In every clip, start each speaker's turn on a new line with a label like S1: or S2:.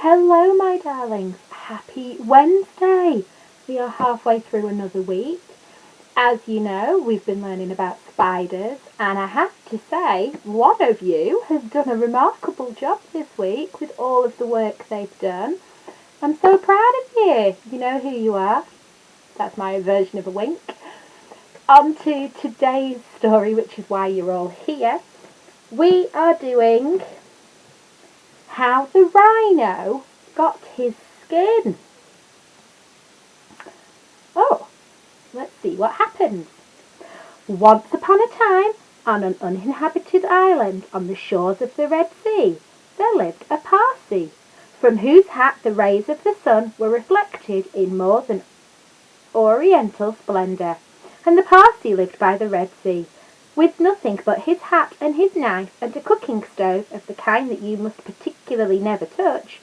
S1: Hello, my darlings. Happy Wednesday. We are halfway through another week. As you know, we've been learning about spiders, and I have to say, one of you has done a remarkable job this week with all of the work they've done. I'm so proud of you. You know who you are. That's my version of a wink. On to today's story, which is why you're all here. We are doing how the rhino got his skin. Oh, let's see what happens. Once upon a time, on an uninhabited island on the shores of the Red Sea, there lived a Parsi, from whose hat the rays of the sun were reflected in more than oriental splendour. And the Parsi lived by the Red Sea, with nothing but his hat and his knife and a cooking stove of the kind that you must particularly never touch.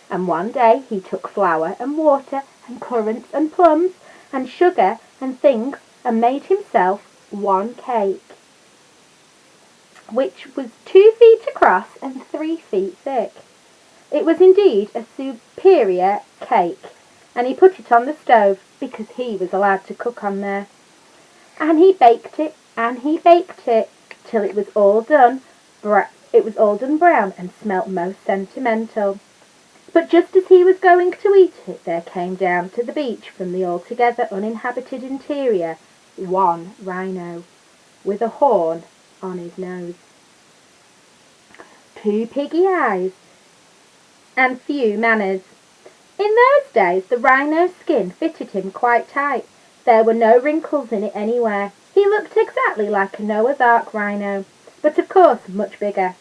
S1: And one day he took flour and water and currants and plums and sugar and things and made himself one cake, which was 2 feet across and 3 feet thick. It was indeed a superior cake, and he put it on the stove because he was allowed to cook on there. And he baked it, and he baked it, till it was all done. It was all done brown and smelt most sentimental. But just as he was going to eat it, there came down to the beach from the altogether uninhabited interior one rhino, with a horn on his nose, 2 piggy eyes, and few manners. In those days the rhino's skin fitted him quite tight. There were no wrinkles in it anywhere. He looked exactly like a Noah's Ark rhino, but of course much bigger.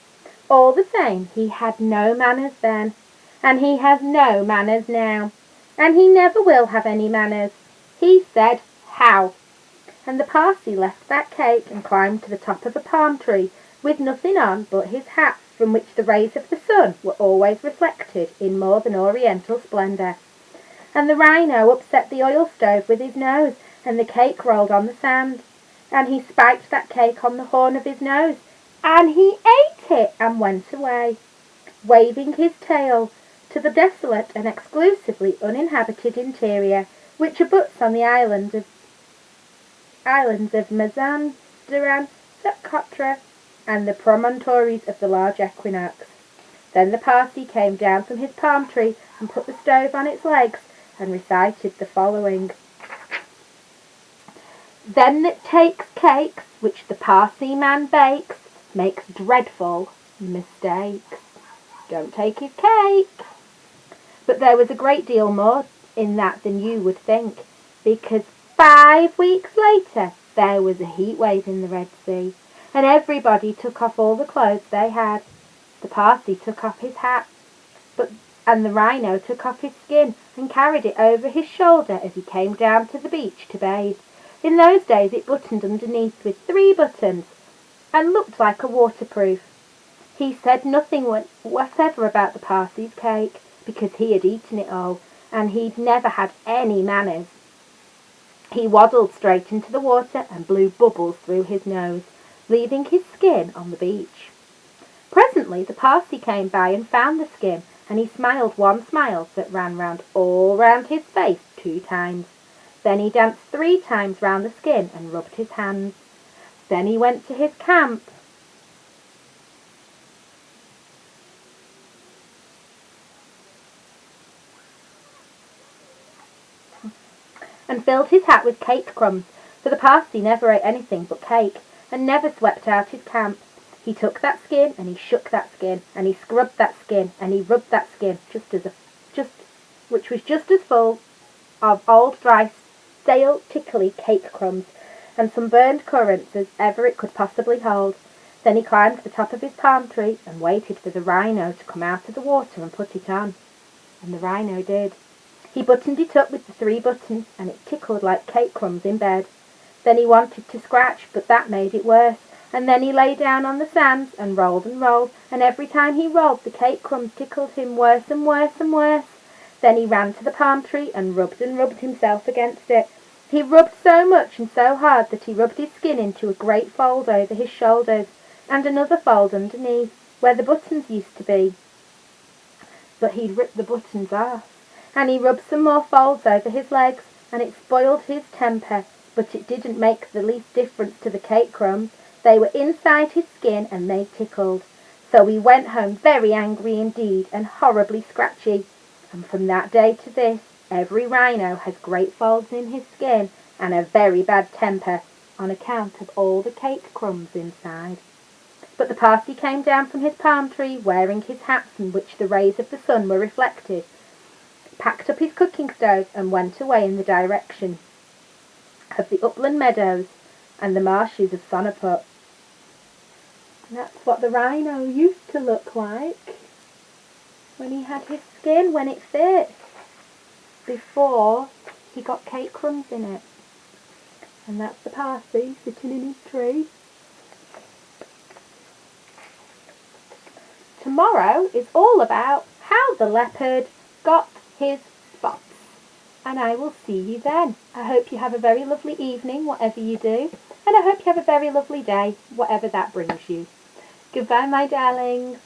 S1: All the same, he had no manners then, and he has no manners now, and he never will have any manners. He said, "How?" And the Parsi left that cake and climbed to the top of a palm tree, with nothing on but his hat, from which the rays of the sun were always reflected in more than oriental splendour. And the rhino upset the oil stove with his nose, and the cake rolled on the sand. And he spiked that cake on the horn of his nose, and he ate it and went away, waving his tail to the desolate and exclusively uninhabited interior, which abuts on the islands of Mazandaran, Socotra, and the promontories of the large equinox. Then the Parsi came down from his palm tree and put the stove on its legs and recited the following: "Them that takes cakes, which the Parsi man bakes, makes dreadful mistakes. Don't take his cake." But there was a great deal more in that than you would think, because 5 weeks later there was a heat wave in the Red Sea, and everybody took off all the clothes they had. The Parsi took off his hat, and the rhino took off his skin and carried it over his shoulder as he came down to the beach to bathe. In those days it buttoned underneath with 3 buttons, and looked like a waterproof. He said nothing whatever about the Parsi's cake, because he had eaten it all, and he'd never had any manners. He waddled straight into the water and blew bubbles through his nose, leaving his skin on the beach. Presently the Parsi came by and found the skin, and he smiled one smile that ran all round his face 2 times. Then he danced 3 times round the skin and rubbed his hands. Then he went to his camp. And filled his hat with cake crumbs, for the Parsi never ate anything but cake, and never swept out his camp. He took that skin, and he shook that skin, and he scrubbed that skin, and he rubbed that skin, which was just as full of old dry, stale, tickly cake crumbs, and some burned currants as ever it could possibly hold. Then he climbed to the top of his palm tree, and waited for the rhino to come out of the water and put it on. And the rhino did. He buttoned it up with the 3 buttons, and it tickled like cake crumbs in bed. Then he wanted to scratch, but that made it worse. And then he lay down on the sands and rolled, and every time he rolled the cake crumbs tickled him worse and worse and worse. Then he ran to the palm tree and rubbed himself against it. He rubbed so much and so hard that he rubbed his skin into a great fold over his shoulders, and another fold underneath, where the buttons used to be. but he'd ripped the buttons off. And he rubbed some more folds over his legs, and it spoiled his temper, but it didn't make the least difference to the cake crumbs. They were inside his skin, and they tickled. So he went home very angry indeed, and horribly scratchy. And from that day to this, every rhino has great folds in his skin, and a very bad temper, on account of all the cake crumbs inside. But the party came down from his palm tree, wearing his hats in which the rays of the sun were reflected, packed up his cooking stove, and went away in the direction of the upland meadows and the marshes of Sonaput. And that's what the rhino used to look like when he had his skin, when it fit, before he got cake crumbs in it. And that's the party sitting in his tree. Tomorrow is all about how the leopard got his spots. And I will see you then. I hope you have a very lovely evening, whatever you do. And I hope you have a very lovely day, whatever that brings you. Goodbye, my darlings.